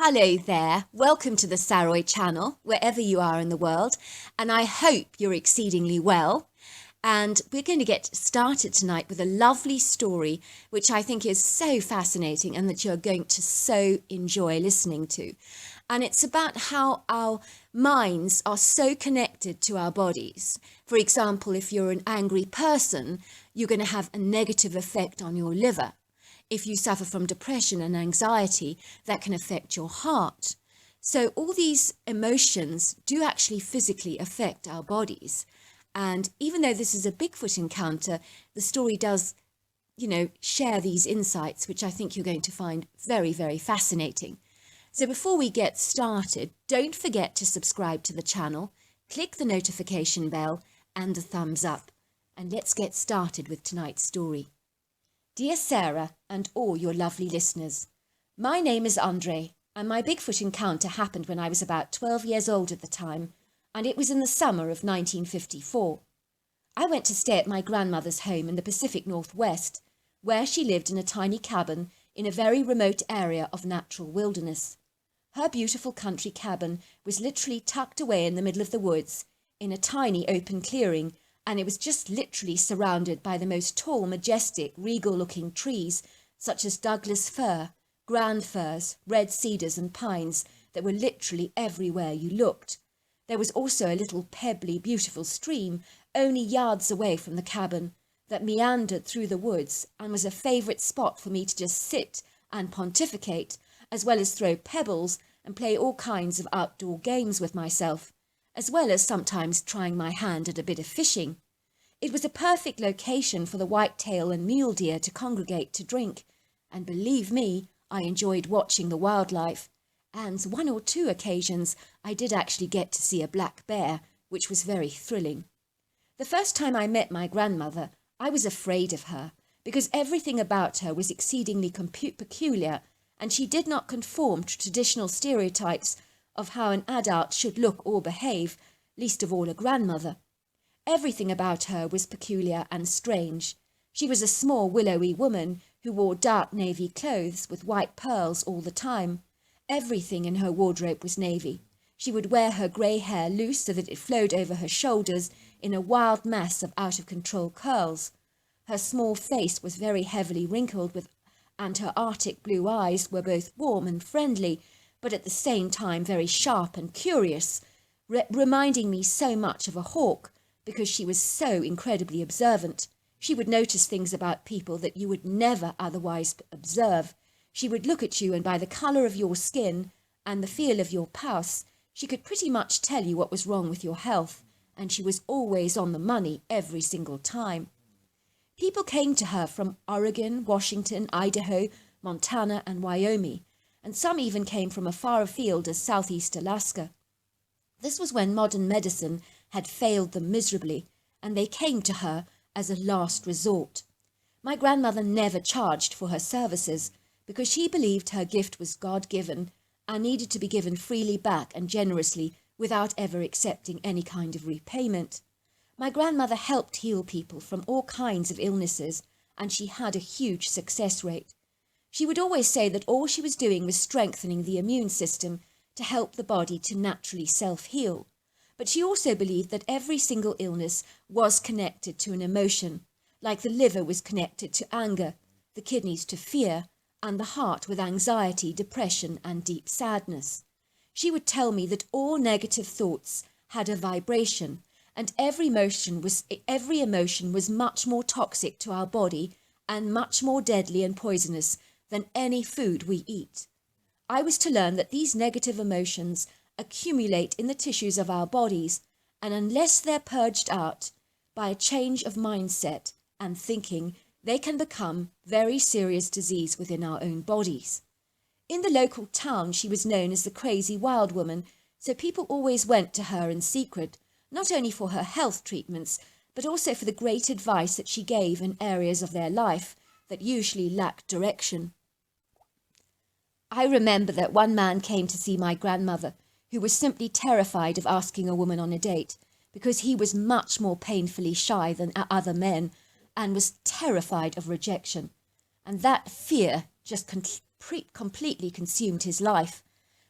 Hello there, welcome to the Saroy channel, wherever you are in the world, and I hope you're exceedingly well. And we're going to get started tonight with a lovely story, which I think is so fascinating and that you're going to so enjoy listening to. And it's about how our minds are so connected to our bodies. For example, if you're an angry person, you're going to have a negative effect on your liver. If you suffer from depression and anxiety, that can affect your heart. So all these emotions do actually physically affect our bodies. And even though this is a Bigfoot encounter, the story does, share these insights, which I think you're going to find very, very fascinating. So before we get started, don't forget to subscribe to the channel, click the notification bell and the thumbs up. And let's get started with tonight's story. Dear Sarah and all your lovely listeners, my name is Andre, and my Bigfoot encounter happened when I was about 12 years old at the time, and it was in the summer of 1954. I went to stay at my grandmother's home in the Pacific Northwest, where she lived in a tiny cabin in a very remote area of natural wilderness. Her beautiful country cabin was literally tucked away in the middle of the woods, in a tiny open clearing, and it was just literally surrounded by the most tall, majestic, regal-looking trees, such as Douglas fir, grand firs, red cedars and pines that were literally everywhere you looked. There was also a little pebbly, beautiful stream only yards away from the cabin that meandered through the woods and was a favourite spot for me to just sit and pontificate, as well as throw pebbles and play all kinds of outdoor games with myself, as well as sometimes trying my hand at a bit of fishing. It was a perfect location for the whitetail and mule deer to congregate to drink, and believe me, I enjoyed watching the wildlife, and one or two occasions I did actually get to see a black bear, which was very thrilling. The first time I met my grandmother, I was afraid of her, because everything about her was exceedingly peculiar, and she did not conform to traditional stereotypes of how an adult should look or behave, least of all a grandmother. Everything about her was peculiar and strange. She was a small, willowy woman who wore dark navy clothes with white pearls all the time. Everything in her wardrobe was navy. She would wear her grey hair loose so that it flowed over her shoulders in a wild mass of out-of-control curls. Her small face was very heavily wrinkled and her arctic blue eyes were both warm and friendly, but at the same time very sharp and curious, reminding me so much of a hawk because she was so incredibly observant. She would notice things about people that you would never otherwise observe. She would look at you, and by the colour of your skin and the feel of your pulse, she could pretty much tell you what was wrong with your health, and she was always on the money every single time. People came to her from Oregon, Washington, Idaho, Montana and Wyoming, and some even came from as far afield as southeast Alaska. This was when modern medicine had failed them miserably, and they came to her as a last resort. My grandmother never charged for her services because she believed her gift was God-given and needed to be given freely back and generously without ever accepting any kind of repayment. My grandmother helped heal people from all kinds of illnesses, and she had a huge success rate. She would always say that all she was doing was strengthening the immune system to help the body to naturally self-heal. But she also believed that every single illness was connected to an emotion, like the liver was connected to anger, the kidneys to fear, and the heart with anxiety, depression, and deep sadness. She would tell me that all negative thoughts had a vibration, and every emotion was much more toxic to our body and much more deadly and poisonous than any food we eat. I was to learn that these negative emotions accumulate in the tissues of our bodies, and unless they're purged out by a change of mindset and thinking, they can become very serious disease within our own bodies. In the local town, she was known as the crazy wild woman, so people always went to her in secret, not only for her health treatments, but also for the great advice that she gave in areas of their life that usually lacked direction. I remember that one man came to see my grandmother, who was simply terrified of asking a woman on a date because he was much more painfully shy than other men and was terrified of rejection. And that fear just completely consumed his life.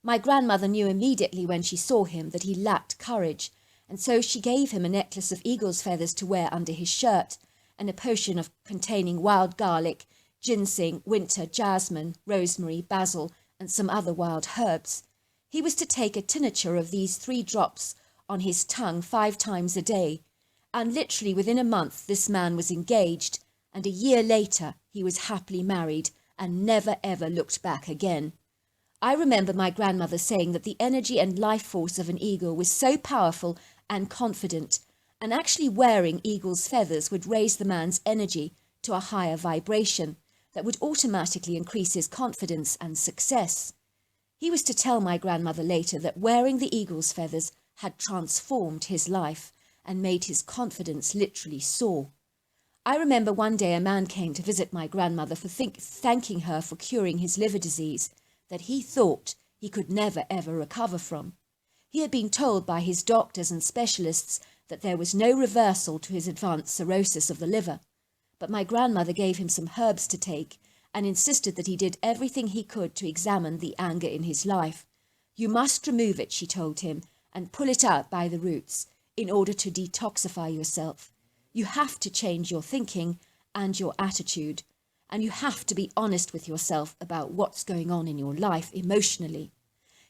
My grandmother knew immediately when she saw him that he lacked courage, and so she gave him a necklace of eagle's feathers to wear under his shirt, and a potion containing wild garlic, ginseng, winter, jasmine, rosemary, basil, and some other wild herbs. He was to take a tincture of these 3 drops on his tongue 5 times a day, and literally within a month this man was engaged, and a year later he was happily married and never ever looked back again. I remember my grandmother saying that the energy and life force of an eagle was so powerful and confident, and actually wearing eagle's feathers would raise the man's energy to a higher vibration that would automatically increase his confidence and success. He was to tell my grandmother later that wearing the eagle's feathers had transformed his life and made his confidence literally soar. I remember one day a man came to visit my grandmother for thanking her for curing his liver disease that he thought he could never ever recover from. He had been told by his doctors and specialists that there was no reversal to his advanced cirrhosis of the liver, but my grandmother gave him some herbs to take and insisted that he did everything he could to examine the anger in his life. You must remove it, she told him, and pull it out by the roots in order to detoxify yourself. You have to change your thinking and your attitude, and you have to be honest with yourself about what's going on in your life emotionally.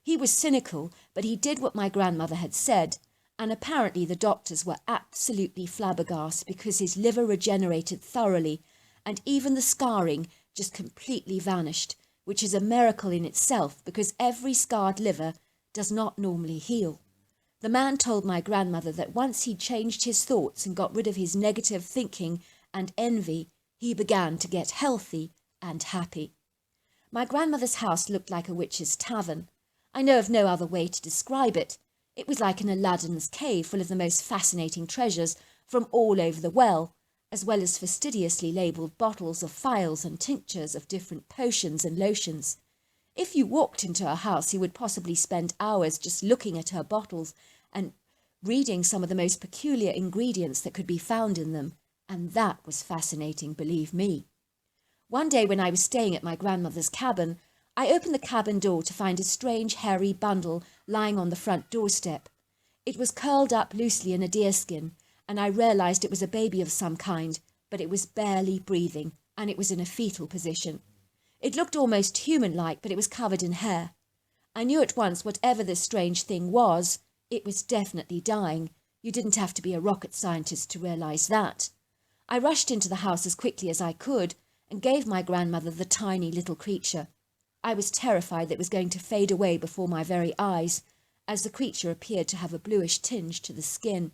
He was cynical, but he did what my grandmother had said, and apparently the doctors were absolutely flabbergasted because his liver regenerated thoroughly, and even the scarring just completely vanished, which is a miracle in itself because every scarred liver does not normally heal. The man told my grandmother that once he changed his thoughts and got rid of his negative thinking and envy, he began to get healthy and happy. My grandmother's house looked like a witch's tavern. I know of no other way to describe it. It was like an Aladdin's cave full of the most fascinating treasures from all over the well, as well as fastidiously labelled bottles of phials and tinctures of different potions and lotions. If you walked into her house, you would possibly spend hours just looking at her bottles and reading some of the most peculiar ingredients that could be found in them, and that was fascinating, believe me. One day when I was staying at my grandmother's cabin, I opened the cabin door to find a strange hairy bundle lying on the front doorstep. It was curled up loosely in a deerskin, and I realised it was a baby of some kind, but it was barely breathing, and it was in a fetal position. It looked almost human-like, but it was covered in hair. I knew at once whatever this strange thing was, it was definitely dying. You didn't have to be a rocket scientist to realise that. I rushed into the house as quickly as I could and gave my grandmother the tiny little creature. I was terrified that it was going to fade away before my very eyes, as the creature appeared to have a bluish tinge to the skin.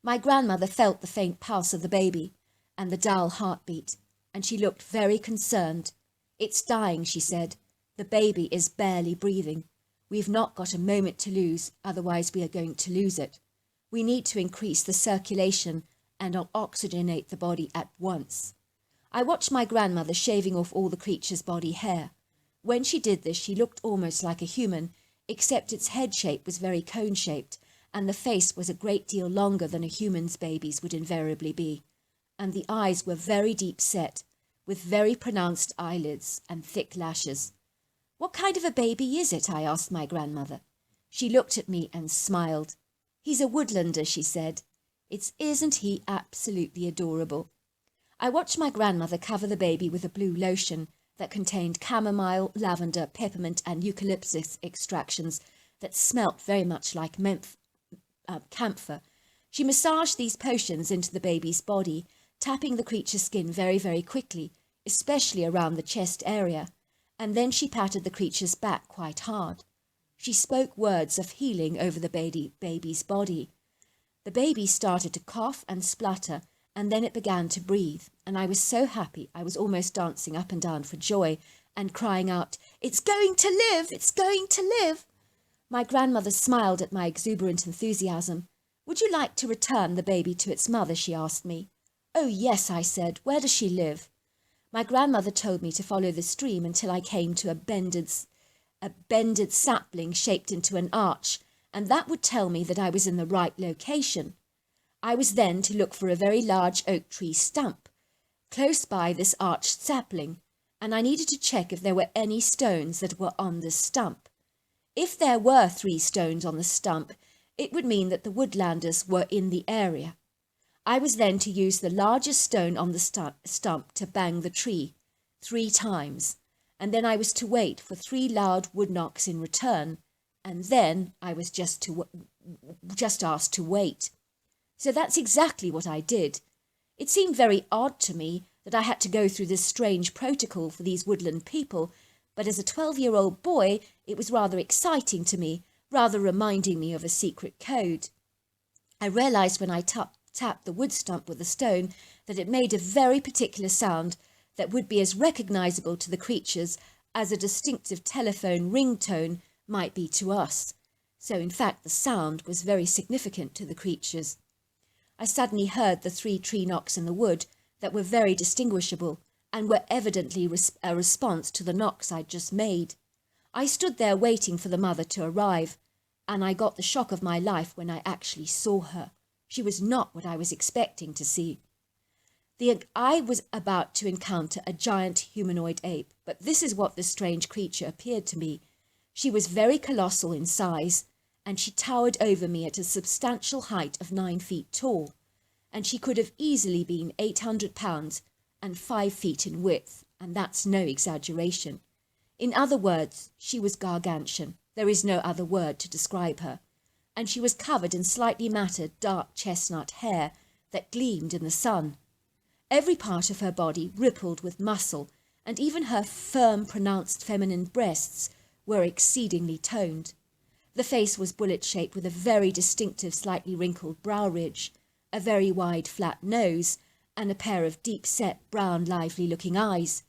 My grandmother felt the faint pulse of the baby and the dull heartbeat, and she looked very concerned. "It's dying," she said. "The baby is barely breathing. We've not got a moment to lose, otherwise we are going to lose it. We need to increase the circulation and oxygenate the body at once." I watched my grandmother shaving off all the creature's body hair. When she did this, she looked almost like a human, except its head shape was very cone-shaped, and the face was a great deal longer than a human's baby's would invariably be, and the eyes were very deep set, with very pronounced eyelids and thick lashes. "What kind of a baby is it?" I asked my grandmother. She looked at me and smiled. "He's a woodlander," she said. Isn't he absolutely adorable?" I watched my grandmother cover the baby with a blue lotion that contained chamomile, lavender, peppermint and eucalyptus extractions that smelt very much like camphor. She massaged these potions into the baby's body, tapping the creature's skin very, very quickly, especially around the chest area, and then she patted the creature's back quite hard. She spoke words of healing over the baby's body. The baby started to cough and splutter, and then it began to breathe, and I was so happy I was almost dancing up and down for joy and crying out, "It's going to live! It's going to live!" My grandmother smiled at my exuberant enthusiasm. "Would you like to return the baby to its mother?" she asked me. "Oh, yes," I said. "Where does she live?" My grandmother told me to follow the stream until I came to a bended sapling shaped into an arch, and that would tell me that I was in the right location. I was then to look for a very large oak tree stump close by this arched sapling, and I needed to check if there were any stones that were on this stump. If there were 3 stones on the stump, it would mean that the woodlanders were in the area. I was then to use the largest stone on the stump to bang the tree 3 times, and then I was to wait for 3 loud wood knocks in return, and then I was just asked to wait. So that's exactly what I did. It seemed very odd to me that I had to go through this strange protocol for these woodland people, but as a 12-year-old boy, it was rather exciting to me, rather reminding me of a secret code. I realised when I tapped the wood stump with a stone that it made a very particular sound that would be as recognisable to the creatures as a distinctive telephone ringtone might be to us. So in fact the sound was very significant to the creatures. I suddenly heard the 3 tree knocks in the wood that were very distinguishable and were evidently a response to the knocks I'd just made. I stood there waiting for the mother to arrive, and I got the shock of my life when I actually saw her. She was not what I was expecting to see. I was about to encounter a giant humanoid ape, but this is what this strange creature appeared to me. She was very colossal in size, and she towered over me at a substantial height of 9 feet tall, and she could have easily been 800 pounds and 5 feet in width, and that's no exaggeration. In other words, she was gargantuan. There is no other word to describe her. And she was covered in slightly matted dark chestnut hair that gleamed in the sun. Every part of her body rippled with muscle, and even her firm, pronounced feminine breasts were exceedingly toned. The face was bullet-shaped with a very distinctive, slightly wrinkled brow ridge, a very wide, flat nose, and a pair of deep-set, brown, lively-looking eyes.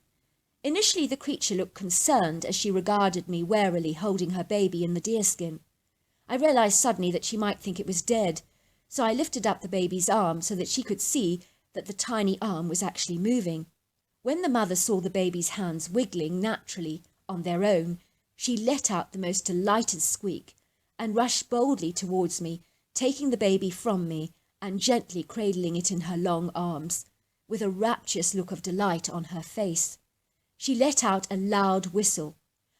Initially, the creature looked concerned as she regarded me warily holding her baby in the deerskin. I realised suddenly that she might think it was dead, so I lifted up the baby's arm so that she could see that the tiny arm was actually moving. When the mother saw the baby's hands wiggling naturally on their own, she let out the most delighted squeak and rushed boldly towards me, taking the baby from me and gently cradling it in her long arms, with a rapturous look of delight on her face. She let out a loud whistle,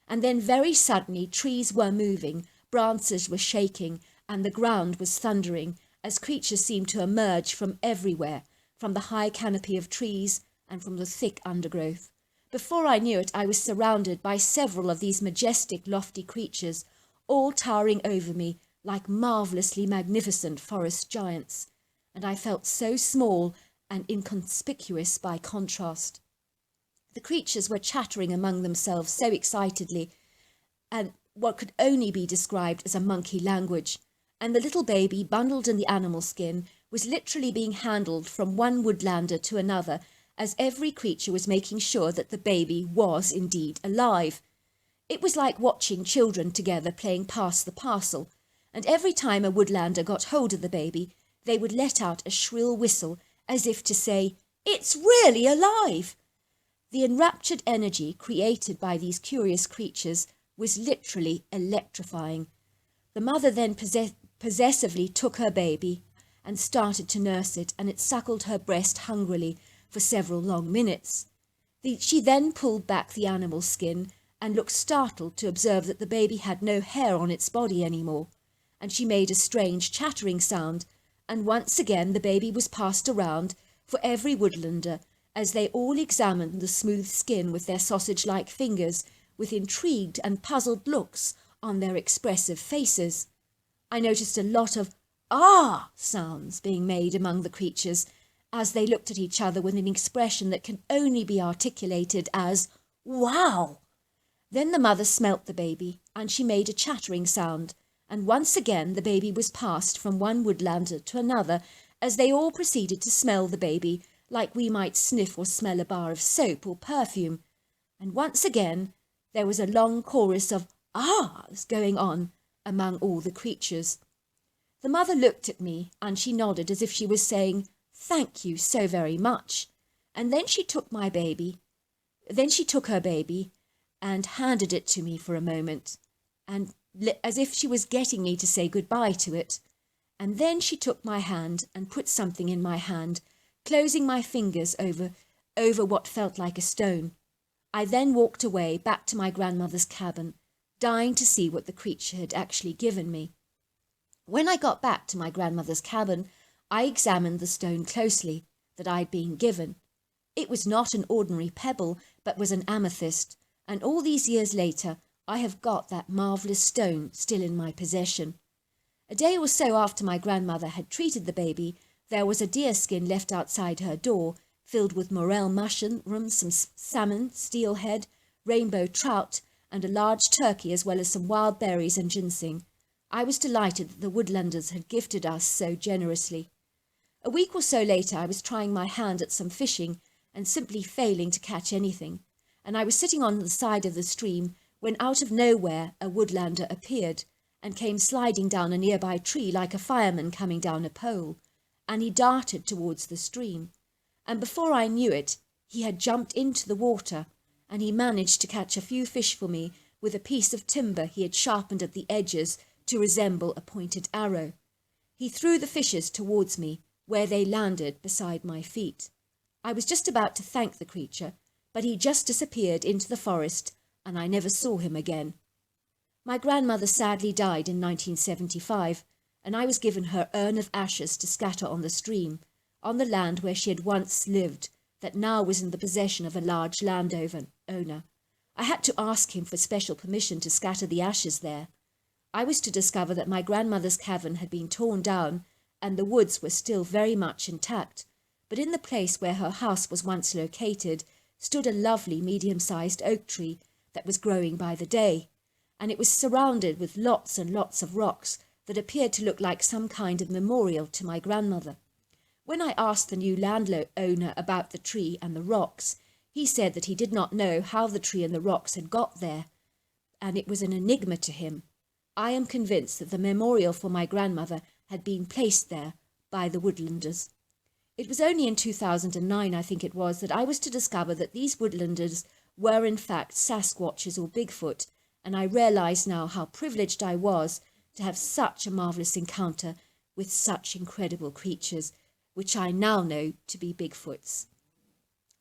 and then very suddenly trees were moving, branches were shaking, and the ground was thundering, as creatures seemed to emerge from everywhere, from the high canopy of trees and from the thick undergrowth. Before I knew it, I was surrounded by several of these majestic, lofty creatures, all towering over me like marvellously magnificent forest giants, and I felt so small and inconspicuous by contrast. The creatures were chattering among themselves so excitedly, and what could only be described as a monkey language, and the little baby, bundled in the animal skin, was literally being handled from one woodlander to another, as every creature was making sure that the baby was indeed alive. It was like watching children together playing pass the parcel, and every time a woodlander got hold of the baby, they would let out a shrill whistle as if to say, "It's really alive!" The enraptured energy created by these curious creatures was literally electrifying. The mother then possessively took her baby and started to nurse it, and it suckled her breast hungrily for several long minutes. She then pulled back the animal skin and looked startled to observe that the baby had no hair on its body anymore, and she made a strange chattering sound, and once again the baby was passed around for every woodlander as they all examined the smooth skin with their sausage-like fingers, with intrigued and puzzled looks on their expressive faces. I noticed a lot of "ah" sounds being made among the creatures as they looked at each other with an expression that can only be articulated as "wow." Then the mother smelt the baby, and she made a chattering sound, and once again the baby was passed from one woodlander to another as they all proceeded to smell the baby like we might sniff or smell a bar of soap or perfume. And once again there was a long chorus of "ahs" going on among all the creatures. The mother looked at me, and she nodded as if she was saying, "Thank you so very much." And then she took her baby and handed it to me for a moment, and as if she was getting me to say goodbye to it. And then she took my hand and put something in my hand, closing my fingers over what felt like a stone. I then walked away back to my grandmother's cabin, dying to see what the creature had actually given me. When I got back to my grandmother's cabin, I examined the stone closely that I'd been given. It was not an ordinary pebble, but was an amethyst, and all these years later, I have got that marvellous stone still in my possession. A day or so after my grandmother had treated the baby, there was a deer skin left outside her door, filled with morel mushrooms, some salmon, steelhead, rainbow trout, and a large turkey, as well as some wild berries and ginseng. I was delighted that the woodlanders had gifted us so generously. A week or so later, I was trying my hand at some fishing and simply failing to catch anything, and I was sitting on the side of the stream when out of nowhere a woodlander appeared and came sliding down a nearby tree like a fireman coming down a pole, and he darted towards the stream, and before I knew it, he had jumped into the water, and he managed to catch a few fish for me with a piece of timber he had sharpened at the edges to resemble a pointed arrow. He threw the fishes towards me, where they landed beside my feet. I was just about to thank the creature, but he just disappeared into the forest, and I never saw him again. My grandmother sadly died in 1975, and I was given her urn of ashes to scatter on the stream, on the land where she had once lived, that now was in the possession of a large landowner. I had to ask him for special permission to scatter the ashes there. I was to discover that my grandmother's cabin had been torn down, and the woods were still very much intact, but in the place where her house was once located stood a lovely medium-sized oak tree that was growing by the day, and it was surrounded with lots and lots of rocks that appeared to look like some kind of memorial to my grandmother. When I asked the new landowner about the tree and the rocks, he said that he did not know how the tree and the rocks had got there, and it was an enigma to him. I am convinced that the memorial for my grandmother had been placed there by the woodlanders. It was only in 2009, I think it was, that I was to discover that these woodlanders were in fact Sasquatches or Bigfoot, and I realised now how privileged I was to have such a marvellous encounter with such incredible creatures, which I now know to be Bigfoots.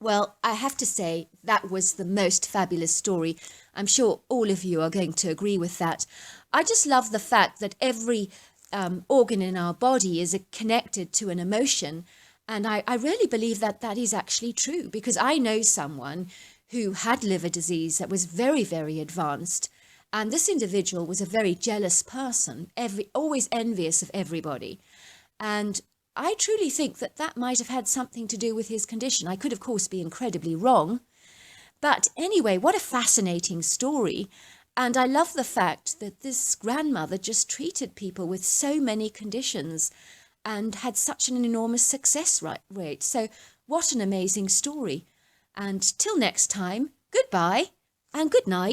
Well, I have to say that was the most fabulous story. I'm sure all of you are going to agree with that. I just love the fact that every organ in our body is connected to an emotion. And I really believe that that is actually true, because I know someone who had liver disease that was very, very advanced. And this individual was a very jealous person, always envious of everybody. And I truly think that that might have had something to do with his condition. I could, of course, be incredibly wrong. But anyway, what a fascinating story. And I love the fact that this grandmother just treated people with so many conditions and had such an enormous success rate. So what an amazing story. And till next time, goodbye and good night.